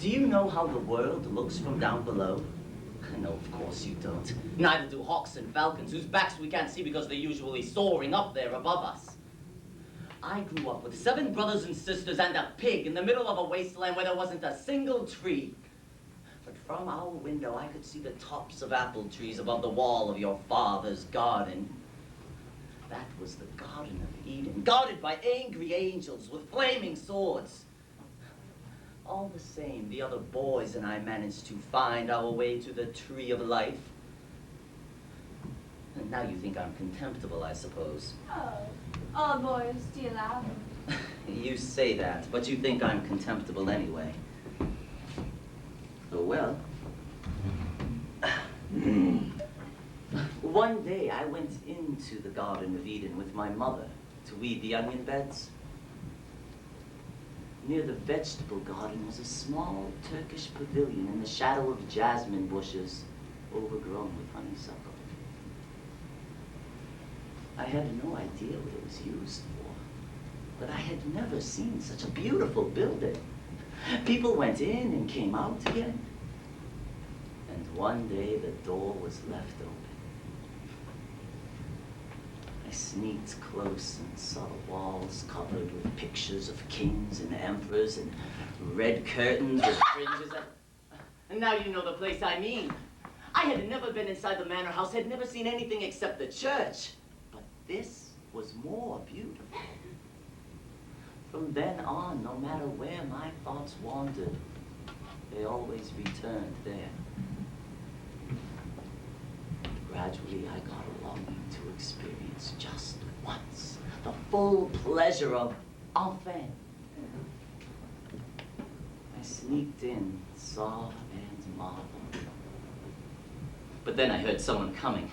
Do you know how the world looks from down below? No, of course you don't. Neither do hawks and falcons, whose backs we can't see because they're usually soaring up there above us. I grew up with 7 brothers and sisters and a pig in the middle of a wasteland where there wasn't a single tree. But from our window, I could see the tops of apple trees above the wall of your father's garden. That was the Garden of Eden, guarded by angry angels with flaming swords. All the same, the other boys and I managed to find our way to the tree of life. And now you think I'm contemptible, I suppose. Oh, all boys steal apples. You say that, but you think I'm contemptible anyway. Oh, well. One day I went into the Garden of Eden with my mother to weed the onion beds. Near the vegetable garden was a small Turkish pavilion in the shadow of jasmine bushes overgrown with honeysuckle. I had no idea what it was used for, but I had never seen such a beautiful building. People went in and came out again. And one day the door was left open. I sneaked close and saw the walls covered with pictures of kings and emperors and red curtains with fringes. And now you know the place I mean. I had never been inside the manor house, had never seen anything except the church. But this was more beautiful. From then on, no matter where my thoughts wandered, they always returned there. Gradually, I got a longing to experience just once the full pleasure of enfant. I sneaked in, saw and marveled. But then I heard someone coming.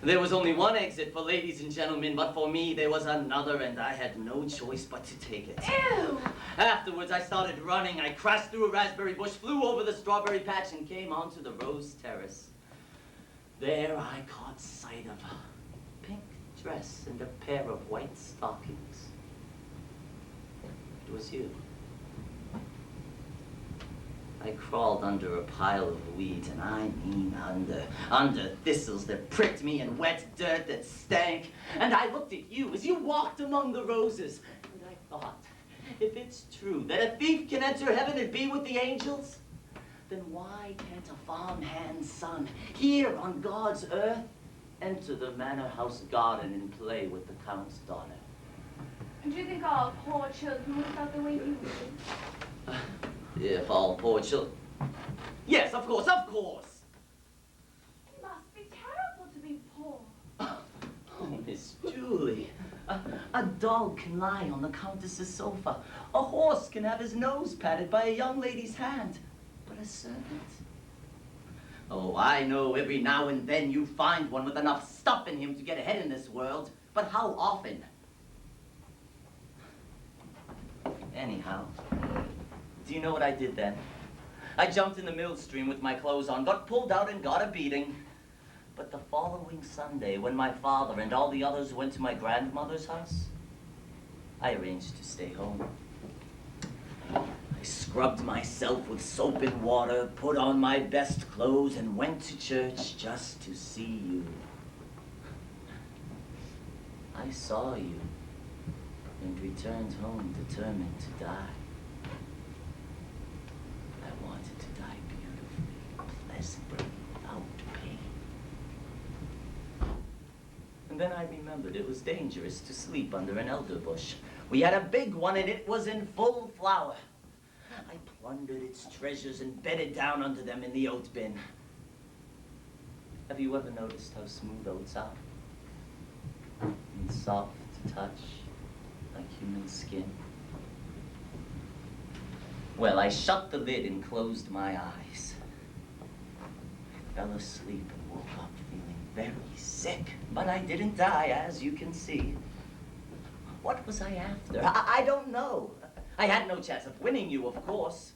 There was only one exit for ladies and gentlemen, but for me there was another, and I had no choice but to take it. Ew! Afterwards, I started running. I crashed through a raspberry bush, flew over the strawberry patch, and came onto the rose terrace. There I caught sight of a pink dress and a pair of white stockings. It was you. I crawled under a pile of weeds, and I mean under thistles that pricked me and wet dirt that stank. And I looked at you as you walked among the roses, and I thought, if it's true that a thief can enter heaven and be with the angels, then why can't a farmhand's son here on God's earth enter the manor house garden and play with the count's daughter? And do you think all poor children would have felt the way you did? If all poor children... Yes, of course, of course! It must be terrible to be poor. Oh, Miss Julie, a dog can lie on the countess's sofa. A horse can have his nose patted by a young lady's hand. But a servant? Oh, I know every now and then you find one with enough stuff in him to get ahead in this world. But how often? Anyhow, do you know what I did then? I jumped in the mill stream with my clothes on, got pulled out and got a beating. But the following Sunday, when my father and all the others went to my grandmother's house, I arranged to stay home. I scrubbed myself with soap and water, put on my best clothes, and went to church just to see you. I saw you and returned home determined to die. I wanted to die beautifully, pleasantly, without pain. And then I remembered it was dangerous to sleep under an elder bush. We had a big one and it was in full flower. I plundered its treasures and bedded down under them in the oat bin. Have you ever noticed how smooth oats are? And soft to touch, like human skin? Well, I shut the lid and closed my eyes. I fell asleep and woke up feeling very sick, but I didn't die, as you can see. What was I after? I don't know. I had no chance of winning you, of course.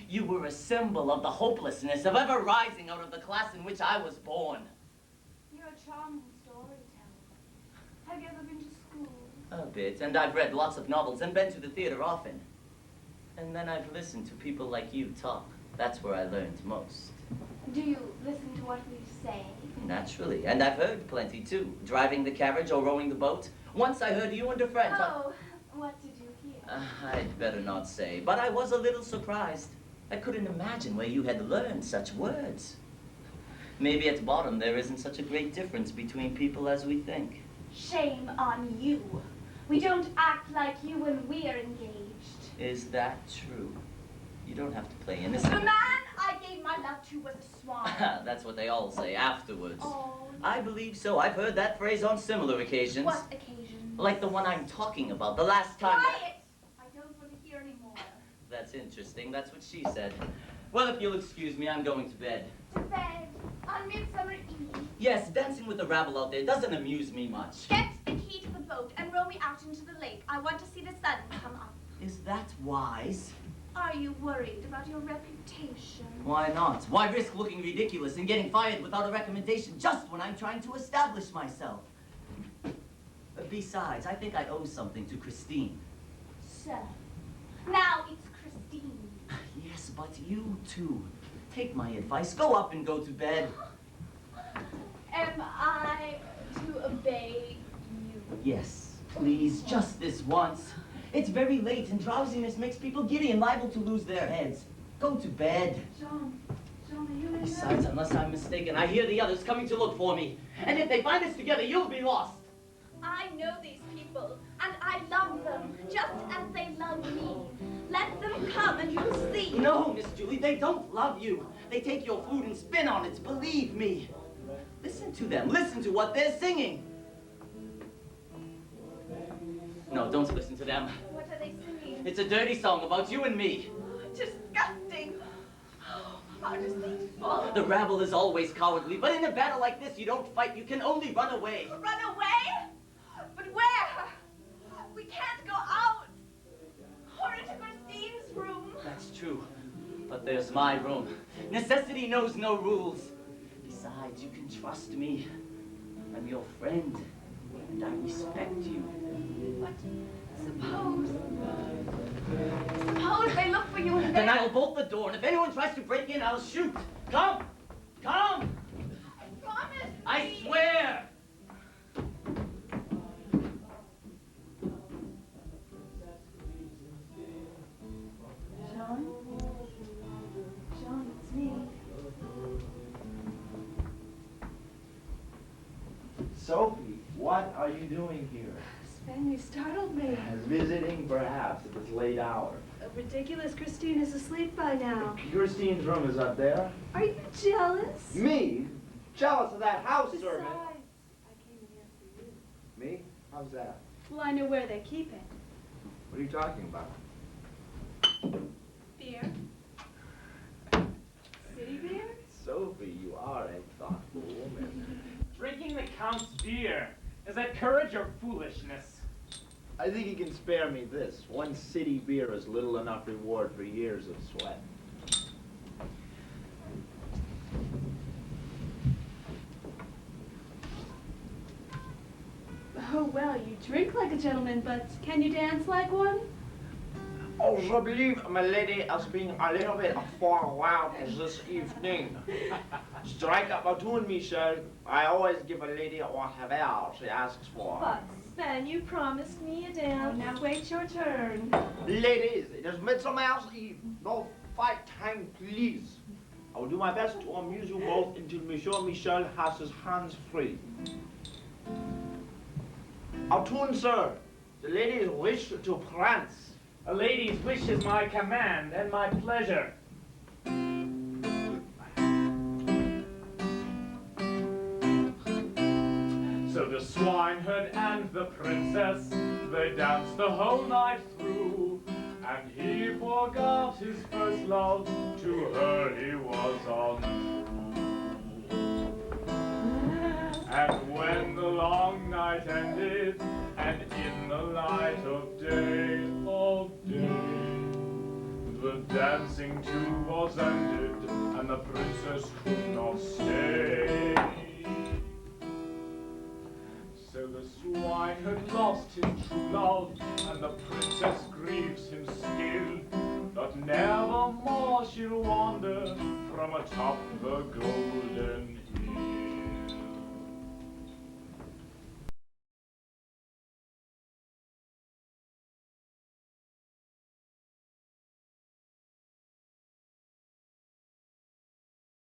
You were a symbol of the hopelessness of ever rising out of the class in which I was born. You're a charming storyteller. Have you ever been to school? A bit, and I've read lots of novels and been to the theater often. And then I've listened to people like you talk. That's where I learned most. Do you listen to what we say? Naturally. And I've heard plenty, too. Driving the carriage or rowing the boat. Once I heard you and a friend Oh, what did you hear? I'd better not say, but I was a little surprised. I couldn't imagine where you had learned such words. Maybe at bottom there isn't such a great difference between people as we think. Shame on you. We don't act like you when we're engaged. Is that true? You don't have to play innocent. The man I gave my love to was a swan. That's what they all say afterwards. Oh. I believe so. I've heard that phrase on similar occasions. What occasion? Like the one I'm talking about, the last time. Quiet! I don't want to hear any more. That's interesting. That's what she said. Well, if you'll excuse me, I'm going to bed. To bed on Midsummer Eve. Yes, dancing with the rabble out there doesn't amuse me much. Get the key to the boat and row me out into the lake. I want to see the sun come up. Is that wise? Are you worried about your reputation? Why not? Why risk looking ridiculous and getting fired without a recommendation just when I'm trying to establish myself? Besides, I think I owe something to Christine. So, now it's Christine. Yes, but you too. Take my advice. Go up and go to bed. Am I to obey you? Yes, please, just this once. It's very late and drowsiness makes people giddy and liable to lose their heads. Go to bed. John, are you in there? Besides, unless I'm mistaken, I hear the others coming to look for me. And if they find us together, you'll be lost. I know these people, and I love them, just as they love me. Let them come and you'll see. No, Miss Julie, they don't love you. They take your food and spin on it, believe me. Listen to them. Listen to what they're singing. No, don't listen to them. What are they singing? It's a dirty song about you and me. Disgusting. How deceitful. The rabble is always cowardly, but in a battle like this, you don't fight. You can only run away. Run away? But where? We can't go out. Or into Christine's room. That's true, but there's my room. Necessity knows no rules. Besides, you can trust me. I'm your friend, and I respect you. But suppose they look for you in Then there. I'll bolt the door, and if anyone tries to break in, I'll shoot. Come! Come! I promise. I swear! John, it's me. Sophie, what are you doing here? Sven, you startled me. As visiting, perhaps, at this late hour. Ridiculous. Christine is asleep by now. Christine's room is up there. Are you jealous? Me? Jealous of that house Besides, servant. I came in here for you. Me? How's that? Well, I know where they keep it. What are you talking about? Beer. City beer? Sophie, you are a thoughtful woman. Drinking the Count's beer. Is that courage or foolishness? I think you can spare me this. One city beer is little enough reward for years of sweat. Oh, well, you drink like a gentleman, but can you dance like one? Oh, I believe my lady has been a little bit forward this evening. Strike up a tune, Michel. I always give a lady whatever she asks for. But, Sven, you promised me a dance. Oh, now wait your turn. Ladies, it is Midsummer's Eve. No fight time, please. I will do my best to amuse you both until Monsieur Michel has his hands free. A tune, sir. The ladies wish to prance. A lady's wish is my command and my pleasure. So the swineherd and the princess, they danced the whole night through, and he forgot his first love, to her he was untrue. And when the long night ended, and in the light of day, the dancing too was ended, and the princess could not stay. So the swineherd lost his true love, and the princess grieves him still. Nevermore she'll wander from atop the golden